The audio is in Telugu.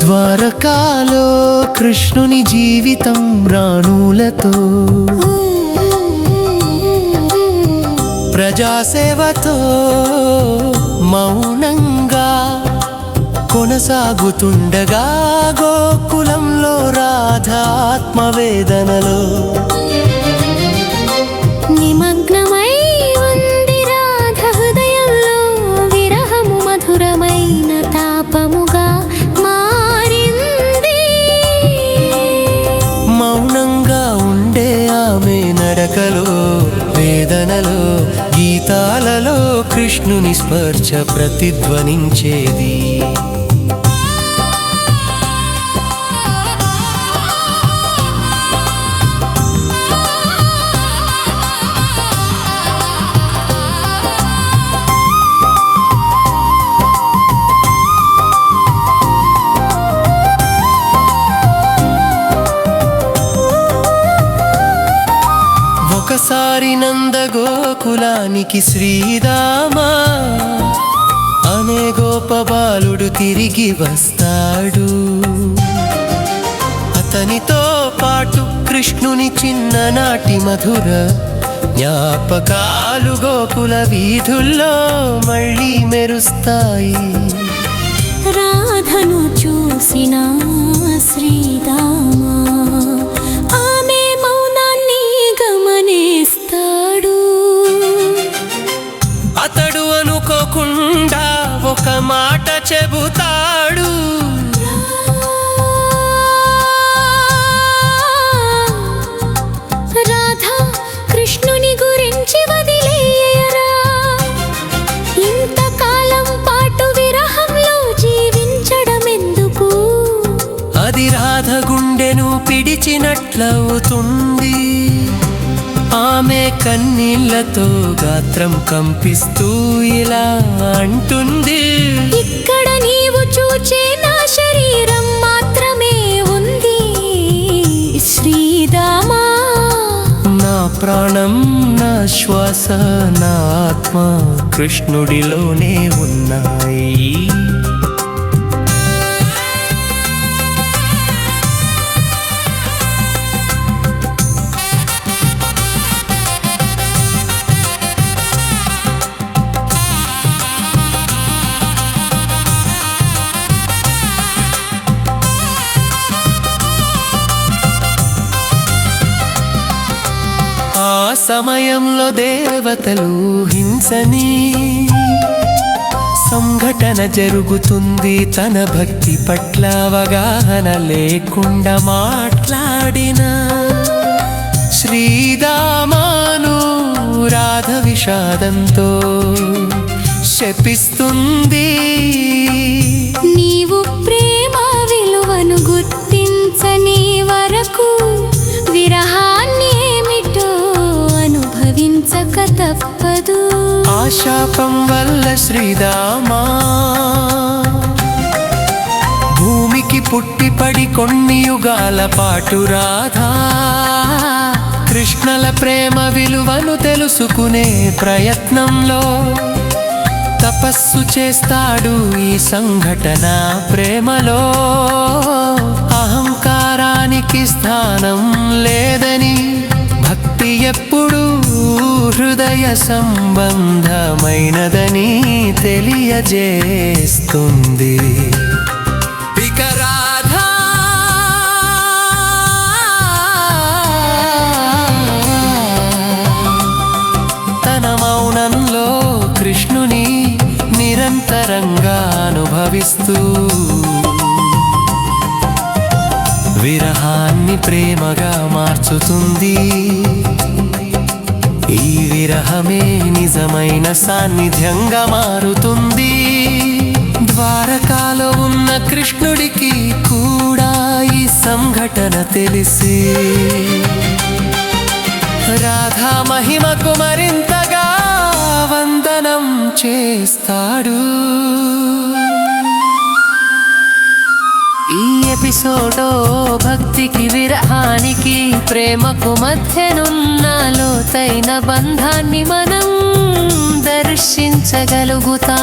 ద్వారకాలో కృష్ణుని జీవితం రాణులతో ప్రజాసేవతో మౌనంగా కొనసాగుతుండగా గోకులంలో రాధాత్మవేదనలో నిమగ్నమై ఉంది రాధ హృదయంలో విరహము మధురమైన తాపముగా మారింది. మౌనంగా ఉండే ఆమె నడకలో వేదనలో గీతాలలో కృష్ణుని స్పర్శ ప్రతిధ్వనించేది. ఒకసారి నందగోకులానికి శ్రీరామా అనే గోపబాలుడు తిరిగి వస్తాడు. అతనితో పాటు కృష్ణుని చిన్ననాటి మధుర జ్ఞాపకాలు గోకుల వీధుల్లో మళ్ళీ మెరుస్తాయి. రాధను చూసిన శ్రీరామా ఆమె మౌనాన్ని గమనిస్తాడు. అతడు అనుకోకుండా ఒక మాట చెబుతాడు. రాధా కృష్ణుని గురించి వదిలేయరా, ఇంతకాలం పాటు విరహంలో జీవించడం ఎందుకు? అది రాధ గుండెను పిడిచినట్లవుతుంది. ఆమె కన్నీళ్లతో గాత్రం కంపిస్తూ ఇలా అంటుంది, ఇక్కడ నీవు చూచే నా శరీరం మాత్రమే ఉంది శ్రీరామా. నా ప్రాణం నా శ్వాస నా ఆత్మ కృష్ణుడిలోనే ఉన్నాయి. ఆ సమయంలో దేవతలు హింసని సంఘటన జరుగుతుంది. తన భక్తి పట్ల అవగాహన లేకుండా మాట్లాడిన శ్రీరామాను రాధ విషాదంతో శపిస్తుంది. నీవు ప్రేమ విలువను గుర్తించని వరకు విరహాన్ని ఏమిటో అనుభవించక తప్పదు. ఆ శాపం వల్ల శ్రీరామా భూమికి పుట్టిపడి కొన్ని యుగాల పాటు రాధా కృష్ణల ప్రేమ విలువను తెలుసుకునే ప్రయత్నంలో తపస్సు చేస్తాడు. ఈ సంఘటన ప్రేమలో అహంకారానికి స్థానం లేదని, భక్తి ఎప్పుడూ హృదయ సంబంధమైనదని తెలియజేస్తుంది. ఇక రాధా తన మౌనంలో కృష్ణుని నిరంతరంగా అనుభవిస్తూ విరహాన్ని ప్రేమగా మార్చుతుంది. ఈ విరహమే నిజమైన సాన్నిధ్యంగా మారుతుంది. ద్వారకాలో ఉన్న కృష్ణుడికి కూడా ఈ సంఘటన తెలిసి రాధా మహిమకు మరింతగా వందనం చేస్తాడు. ఈ ఎపిసోడో భక్తికి విరహానికి ప్రేమకు మధ్యనున్న లోతైన బంధాన్ని మనం దర్శించగలుగుతాం.